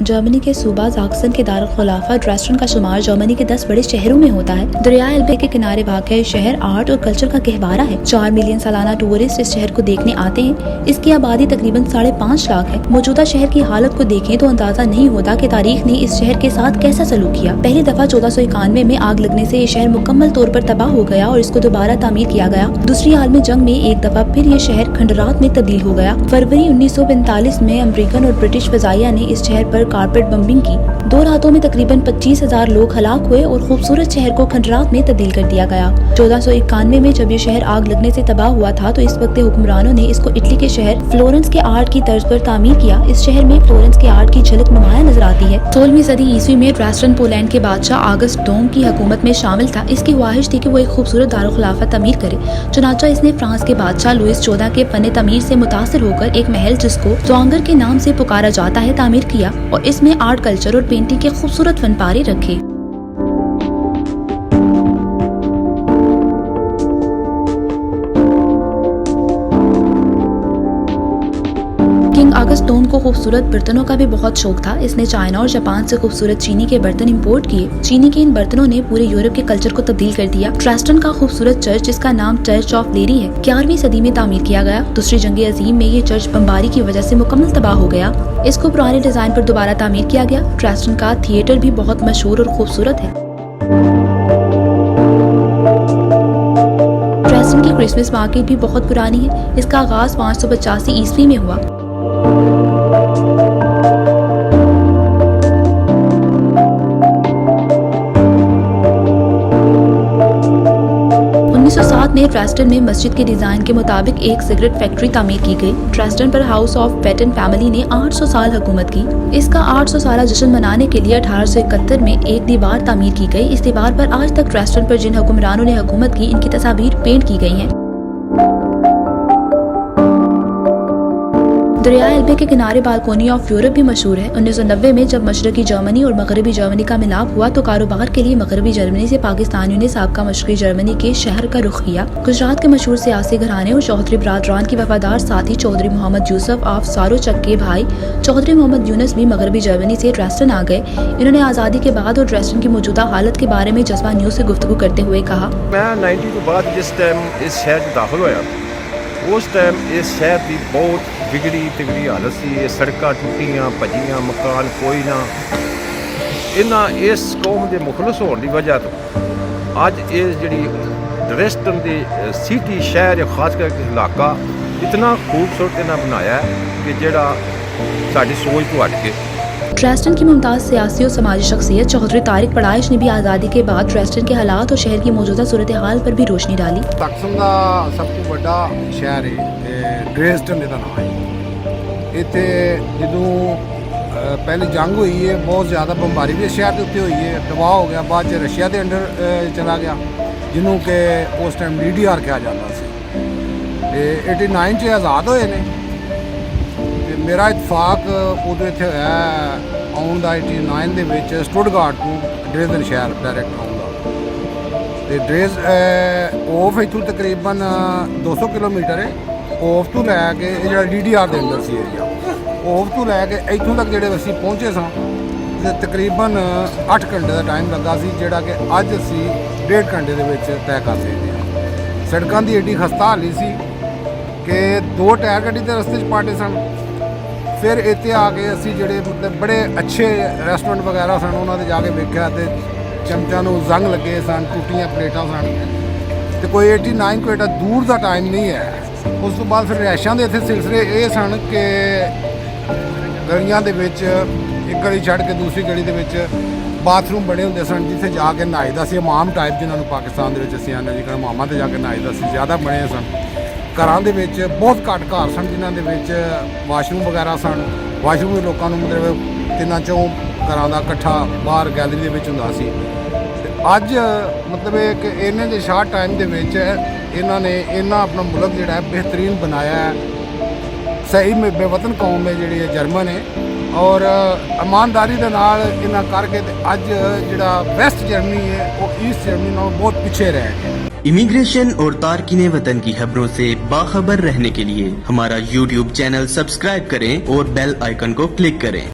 Germany के सूबा ज़ाक्सन के दारुल-खुलाफा ड्रेस्टन का शुमार जर्मनी के 10 बड़े शहरों में होता है। दरिया एल्बे के किनारे वाक़या शहर आर्ट और कल्चर का गहवारा है। 4 मिलियन सालाना टूरिस्ट इस शहर को देखने आते हैं। इसकी आबादी तकरीबन 5.5 लाख है। मौजूदा शहर की हालत को देखें तो अंदाजा नहीं होता कि तारीख ने इस शहर के साथ कैसा सलूक किया। पहली दफा 1491 में आग लगने से ये शहर मुकम्मल तौर पर तबाह हो गया और इसको दोबारा तामीर किया गया। दूसरी आलमी जंग में एक दफा फिर ये शहर खंडरात में तब्दील हो गया। फरवरी 1945 में अमेरिकन और ब्रिटिश फजाइया ने इस शहर पर कारपेट बम्बिंग की। 2 रातों में तकरीबन 25,000 लोग हलाक हुए और खूबसूरत शहर को खंडरात में तब्दील कर दिया गया। 1491 में जब ये शहर आग लगने से तबाह हुआ था तो इस वक्त हुक्मरानों ने इसको इटली के शहर फ्लोरेंस के आर्ट की तर्ज पर तामीर किया। इस शहर में फ्लोरेंस के आर्ट की झलक नुमाया नजर आती है। 16वीं सदी ईस्वी में ड्रेस्टन पोलैंड के बादशाह आगस्ट डोम की हुकूमत में शामिल था। इसकी ख्वाहिश थी कि वो एक खूबसूरत दारुल-खुलाफा तमीर करे। चुनाचा इसने फ्रांस के बादशाह लुइस 14 के फन तमीर से मुतासिर होकर एक महल जिसको ज़्वांगर के नाम से पुकारा जाता है तामीर किया और इसमें आर्ट, कल्चर और पेंटिंग के खूबसूरत फनपारे रखे। किंग अगस्त डोम को खूबसूरत बर्तनों का भी बहुत शौक था। इसने चाइना और जापान से खूबसूरत चीनी के बर्तन इंपोर्ट किए। चीनी के इन बर्तनों ने पूरे यूरोप के कल्चर को तब्दील कर दिया। ड्रेस्टन का खूबसूरत चर्च जिसका नाम चर्च ऑफ लेरी है 11वीं सदी में तामीर किया गया। दूसरी जंग अजीम में ये चर्च बमबारी की वजह से मुकम्मल तबाह हो गया। इसको पुराने डिजाइन पर दोबारा तामीर किया गया। ड्रेस्टन का थिएटर भी बहुत मशहूर और खूबसूरत है। ड्रेस्टन की क्रिसमस मार्केट भी बहुत पुरानी है। इसका आगाज 585 ईस्वी में हुआ। 1907 में ड्रेस्टन में मस्जिद के डिजाइन के मुताबिक एक सिगरेट फैक्ट्री तामीर की गई। ड्रेस्टन पर हाउस ऑफ पेटन फैमिली ने 800 साल हुकूमत की। इसका 800 साला जश्न मनाने के लिए 1871 में एक दीवार तामीर की गई। इस दीवार पर आज तक ड्रेस्टन पर जिन हुक्मरानों ने हुकूमत की इनकी तस्वीर पेंट की गई हैं। दरिया एल्बे के किनारे बालकोनी ऑफ यूरोप भी मशहूर है। 1990 में जब मशरकी जर्मनी और मगरबी जर्मनी का मिलाप हुआ तो कारोबार के लिए मगरबी जर्मनी से पाकिस्तानियों ने साबका मशरकी जर्मनी के शहर का रुख किया। गुजरात के मशहूर सियासी घराने और चौधरी बरादरान की वफादार साथी चौधरी मोहम्मद यूसुफ ऑफ सारोचक के भाई चौधरी मोहम्मद यूनुस भी मगरबी जर्मनी से ड्रेस्टन आ गए। इन्होंने आज़ादी के बाद और ड्रेस्टन की मौजूदा हालत के बारे में जज्बा न्यूज़ से गुफ्तगू करते हुए कहा, मैं 90 के बाद जिस टाइम इस शहर में दाखिल होया उस टाइम इस शहर की बहुत बिगड़ी तिगड़ी हालत सी। सड़क टुटियाँ भजियाँ मकान कोई ना। इन्हें इस कौम के मुखलस होने की वजह तो अज ये जी ड्रेस्टन की सिटी शहर खास करके इलाका इतना खूबसूरत इन्हें बनाया है कि जोड़ा साड़ी सोच तो हट के। ड्रेस्टन की मुमताज़ सियासी और समाजी शख्सियत चौधरी तारिक पड़ाइश ने भी आज़ादी के बाद ड्रेस्टन के हालात और शहर की मौजूदा सूरत हाल पर भी रोशनी डाली। ज़ाक्सन का सब तो बड़ा शहर है ड्रेस्टन का नाम है। इतने जो पहली जंग हुई है बहुत ज़्यादा बमबारी भी शहर के उत्ते हुई है। तबाह हो गया बाद रशिया के अंडर चला गया जिन्हों के उस टाइम DDR कहा जाता है। 89 च आज़ाद होए ने। मेरा इतफाक उदों इत्थे होया आउण दा 89 दे विच स्टुटगार्ट तो ड्रेज़न शहर डायरैक्ट आउण दा। ते ड्रेज़ ऑफ इत्थों तकरीबन 200 किलोमीटर है। ऑफ तो लैके जिहड़ा DDR दे अंदर सी एरिया ऑफ तो लैके इत्थों तक जिहड़े असीं पहुंचे सां ते तकरीबन 8 घंटे का टाइम लगा सी जिहड़ा कि अज असीं 1.5 घंटे दे विच तय कर सकदे हां। सड़कां दी एड्डी खस्ता हाली सी कि 2 टायर गड्डी दे रस्ते च पाटे सन। फिर इत्थे आके असी जिहड़े मतलब बड़े अच्छे रेस्टोरेंट वगैरह सन उन्होंने जाके वेख्या तो चमचा नूं जंग लगे सन टूटियां प्लेटां सन। तो कोई 89 कोई एडा दूर का टाइम नहीं है। उस तो बाद फिर रिहायशां दे इत्थे सिलसिले ये सन कि गलियां दे विच एक गली छड़ के दूसरी गली दे विच बाथरूम बने होंदे सन जिथे जाके नहाईदा सी। हमाम टाइप जिन्होंने पाकिस्तान दे विच असीं आने जी हमामां ते जाके नहाईदा सी ज़्यादा बने सन। घरां दे विच बहुत घੱਟ घर सन जिन्हां दे विच वाशरूम वगैरह सन। वाशरूम भी लोगों को मतलब 3-4 घरां दा इकट्ठा बाहर गैलरी दे विच हुंदा सी। अज मतलब एक इन्ने दे शार्ट टाइम दे विच इन्हां ने इन्ना अपना मुल्क जिहड़ा है बेहतरीन बनाया है। सही में बेवतन कौम है जिहड़ी जर्मन है और ईमानदारी दे नाल इन्हां करके अज जिहड़ा वैस्ट जर्मनी है वो ईस्ट जर्मनी नालों बहुत पीछे रह गया। इमिग्रेशन और तारकीने वतन की खबरों से बाखबर रहने के लिए हमारा YouTube चैनल सब्सक्राइब करें और बेल आइकन को क्लिक करें।